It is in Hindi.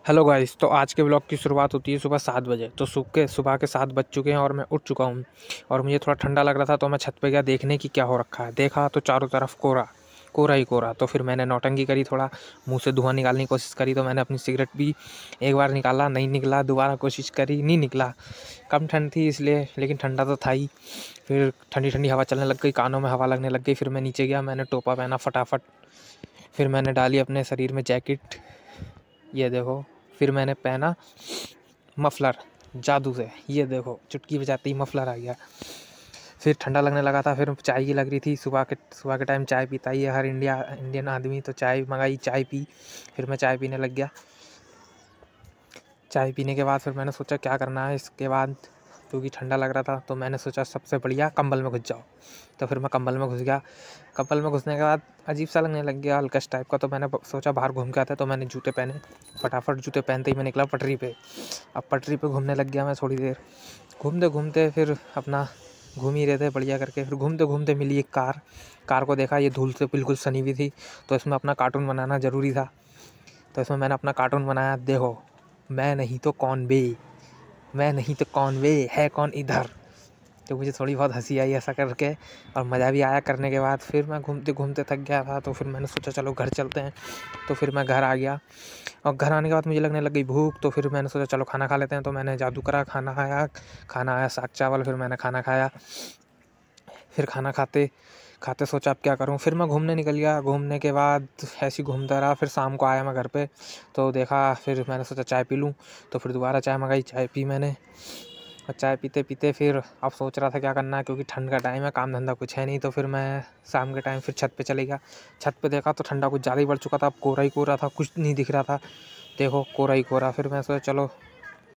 Hello guys. तो आज के ब्लॉग की शुरुआत होती है सुबह 7 बजे। तो सुबह के 7 बज चुके हैं और मैं उठ चुका हूँ और मुझे थोड़ा ठंडा लग रहा था, तो मैं छत पे गया देखने की क्या हो रखा है। देखा तो चारों तरफ कोहरा कोहरा ही कोहरा। तो फिर मैंने नौटंकी करी, थोड़ा मुंह से धुआं निकालने की कोशिश करी। तो मैंने अपनी सिगरेट भी एक बार निकाला, नहीं निकला। दोबारा कोशिश करी, नहीं निकला। कम ठंड थी इसलिए, लेकिन ठंडा तो था ही। फिर ठंडी ठंडी हवा चलने लग गई, कानों में हवा लगने लग गई। फिर मैं नीचे गया, मैंने टोपा पहना फटाफट। फिर मैंने डाली अपने शरीर में जैकेट, ये देखो। फिर मैंने पहना मफलर जादू से, ये देखो चुटकी बजाते ही मफलर आ गया। फिर ठंडा लगने लगा था, फिर चाय की लग रही थी। सुबह के टाइम चाय पीता ही है हर इंडियन आदमी। तो चाय मंगाई, चाय पी। फिर मैं चाय पीने लग गया। चाय पीने के बाद फिर मैंने सोचा क्या करना है इसके बाद, क्योंकि ठंडा लग रहा था। तो मैंने सोचा सबसे बढ़िया कंबल में घुस जाओ। तो फिर मैं कंबल में घुस गया। कंबल में घुसने के बाद अजीब सा लगने लग गया, हल्का टाइप का। तो मैंने सोचा बाहर घूम के आता है। तो मैंने जूते पहने, फटाफट जूते पहनते ही मैं निकला पटरी पे। अब पटरी पे घूमने लग गया मैं थोड़ी देर। घूमते घूमते फिर अपना घूम ही रहे थे बढ़िया करके। फिर घूमते घूमते मिली एक कार को देखा, ये धूल से बिल्कुल सनी हुई थी। तो इसमें अपना कार्टून बनाना ज़रूरी था। तो इसमें मैंने अपना कार्टून बनाया। देखो, मैं नहीं तो कौन बे, मैं नहीं तो कौन बे, है कौन इधर। तो मुझे थोड़ी बहुत हंसी आई ऐसा करके, और मज़ा भी आया करने के बाद। फिर मैं घूमते घूमते थक गया था, तो फिर मैंने सोचा चलो घर चलते हैं। तो फिर मैं घर आ गया, और घर आने के बाद मुझे लगने लग गई भूख। तो फिर मैंने सोचा चलो खाना खा लेते हैं। तो मैंने जादू करा, खाना आया साग चावल। फिर मैंने खाना खाया। फिर खाना खाते खाते सोचा अब क्या करूं। फिर मैं घूमने निकल गया। घूमने के बाद ऐसे ही घूमता रहा। फिर शाम को आया मैं घर पे, तो देखा, फिर मैंने सोचा चाय पी लूँ। तो फिर दोबारा चाय मंगाई, चाय पी मैंने। और चाय पीते पीते फिर अब सोच रहा था क्या करना है, क्योंकि ठंड का टाइम है, काम धंधा कुछ है नहीं। तो फिर मैं शाम के टाइम फिर छत पे चले गया। छत पे देखा तो ठंडा कुछ ज़्यादा ही बढ़ चुका था। अब कोहरा ही कोहरा था, कुछ नहीं दिख रहा था। देखो कोहरा ही कोहरा। फिर मैं सोचा चलो